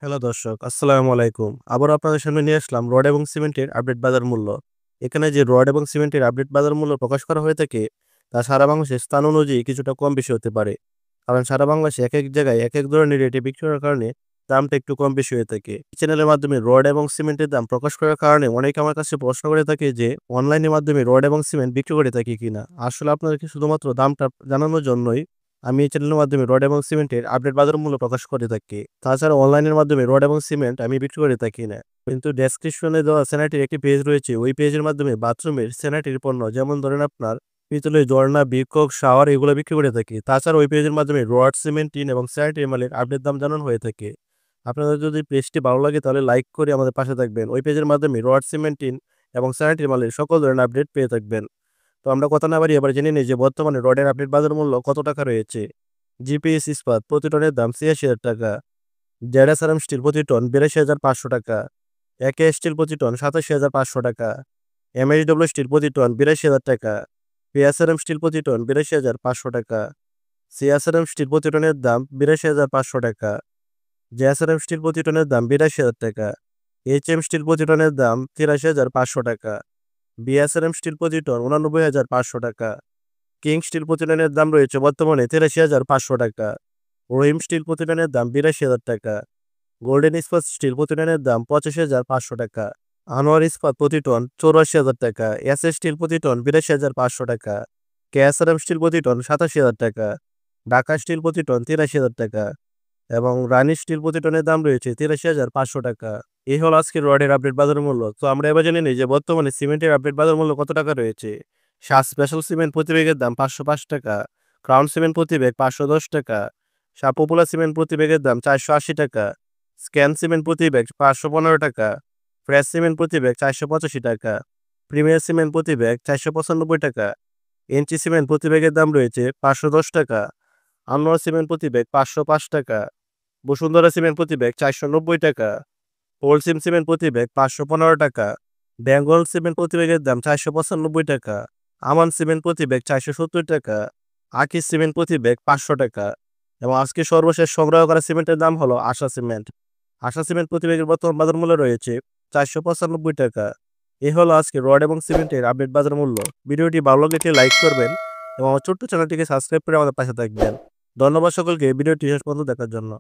Hello দর্শক, আসসালামু আলাইকুম। আবারও আপনাদের সামনে নিয়ে আসলাম রড এবং সিমেন্টের আপডেট বাজার মূল্য। এখানে যে রড এবং সিমেন্টের আপডেট বাজার মূল্য প্রকাশ করা হয়ে থাকে, তা সারা বাংলাদেশে স্থান অনুযায়ী কিছুটা কম বেশি হতে পারে। কারণ সারা বাংলাদেশে একেক জায়গায় একেক ধরনের রেটে বিক্রি করার কারণে দামটা একটু কম বেশি হয়ে থাকে। এই চ্যানেলের মাধ্যমে রড এবং সিমেন্টের দাম প্রকাশ করার কারণে অনেকে আমার কাছে প্রশ্ন করে থাকে যে, অনলাইনের মাধ্যমে রড এবং সিমেন্ট বিক্রি করে থাকি কিনা? আসলে আপনাদেরকে শুধুমাত্র দামটা জানানোর জন্যই আমি এই চ্যানেলের মাধ্যমে রড এবং সিমেন্টের আপডেট বাজার মূল্য প্রকাশ করে থাকি। তাছাড়া অনলাইনের মাধ্যমে রড এবং সিমেন্ট আমি বিক্রি করে থাকি না। কিন্তু ডেসক্রিপশনে দেওয়া স্যানিটারির একটি পেজ রয়েছে। ওই পেজের মাধ্যমে বাথরুমের স্যানিটারি পণ্য, যেমন ধরেন আপনার পিতলের ঝরনা, বিকক, শাওয়ার এগুলো বিক্রি করে থাকি। তাছাড়া ওই পেজের মাধ্যমে রড, সিমেন্ট, টিন এবং স্যানিটারি মালের আপডেট দাম জানানো হয়ে থাকে। আপনাদের যদি পেজটি ভালো লাগে তাহলে লাইক করে আমাদের পাশে থাকবেন। ওই পেজের মাধ্যমে রড, সিমেন্ট, টিন এবং স্যানিটারি মালের সকল ধরনের আপডেট পেয়ে থাকবেন। তো আমরা কথা না বাড়িয়ে এবার জেনে নিই যে বর্তমানে রডের আপডেট বাজার মূল্য কত টাকা রয়েছে। জিপিএস ইস্পাত প্রতি টনের দাম ৮৬,০০০ টাকা। জেডএসআরএম স্টিল প্রতি টন ৮২,৫০০ টাকা। একে স্টিল প্রতি টন ৮৭,৫০০ টাকা। এমএসডব্লিউ স্টিল প্রতি টন ৮২,০০০ টাকা। পিএসআরএম স্টিল প্রতি টন ৮২,৫০০ টাকা। সিএসআরএম স্টিল প্রতি টনের দাম ৮২,৫০০ টাকা। জেএসআরএম স্টিল প্রতি টনের দাম ৮২,০০০ টাকা। এইচএম স্টিল প্রতি টনের দাম ৮৩,৫০০ টাকা। বিএসআরএম স্টিল প্রতি টন ৮৯,৫০০ টাকা। কিং স্টিল প্রতি টনের দাম রয়েছে বর্তমানে ৮৩,৫০০ টাকা। রহিম স্টিল প্রতি টনের দাম ৮২,০০০ টাকা। গোল্ডেন ইস্পাত স্টিল প্রতি টনের দাম ৮৫,৫০০ টাকা। আনোয়ার ইস্পাত প্রতি টন ৮৪,০০০ টাকা। এসএস স্টিল প্রতি টন ৮২,৫০০ টাকা। কেএসআরএম স্টিল প্রতি টন ৮৭,০০০ টাকা। ঢাকা স্টিল প্রতি টন ৮৩,০০০ টাকা এবং রানী স্টিল প্রতি টনের দাম রয়েছে ৮৩,৫০০ টাকা। এই হলো আজকের রডের আপডেট বাজার মূল্য। তো আমরা এবার জেনে নিই যে বর্তমানে সিমেন্টের আপডেট বাজার মূল্য কত টাকা রয়েছে। শাহ স্পেশাল সিমেন্ট প্রতি ব্যাগের দাম ৫০৫ টাকা। ক্রাউন সিমেন্ট প্রতি ব্যাগ ৫১০ টাকা। শাহ পপুলার সিমেন্ট প্রতি ব্যাগের দাম ৪৮০ টাকা। স্ক্যান সিমেন্ট প্রতি ব্যাগ ৫১৫ টাকা। ফ্রেশ সিমেন্ট প্রতি ব্যাগ ৪৮৫ টাকা। প্রিমিয়ার সিমেন্ট প্রতি ব্যাগ ৪৯৫ টাকা। এনচি সিমেন্ট প্রতি ব্যাগের দাম রয়েছে ৫১০ টাকা। আনোয়ার সিমেন্ট প্রতি ব্যাগ ৫০৫ টাকা। বসুন্ধরা সিমেন্ট প্রতি ব্যাগ ৪৯০ টাকা। হোলসিম সিমেন্ট প্রতি ব্যাগ ৫১৫ টাকা। বেঙ্গল সিমেন্ট প্রতি ব্যাগের দাম ৪৯৫ টাকা। আমান সিমেন্ট প্রতি ব্যাগ ৪৭০ টাকা। আকিস সিমেন্ট প্রতি ব্যাগ ৫০০ টাকা এবং আজকে সর্বশেষ সংগ্রহ করা সিমেন্টের দাম হলো আশা সিমেন্ট। আশা সিমেন্ট প্রতি ব্যাগের বর্তমান বাজার মূল্য রয়েছে ৪৯৫ টাকা। এই হলো আজকে রড এবং সিমেন্টের আপডেট বাজার মূল্য। ভিডিওটি ভালো লাগলে একটি লাইক করবেন এবং আমার ছোট্ট চ্যানেলটিকে সাবস্ক্রাইব করে আমাদের পাশে থাকবেন। ধন্যবাদ সকলকে ভিডিওটি শেষ পর্যন্ত দেখার জন্য।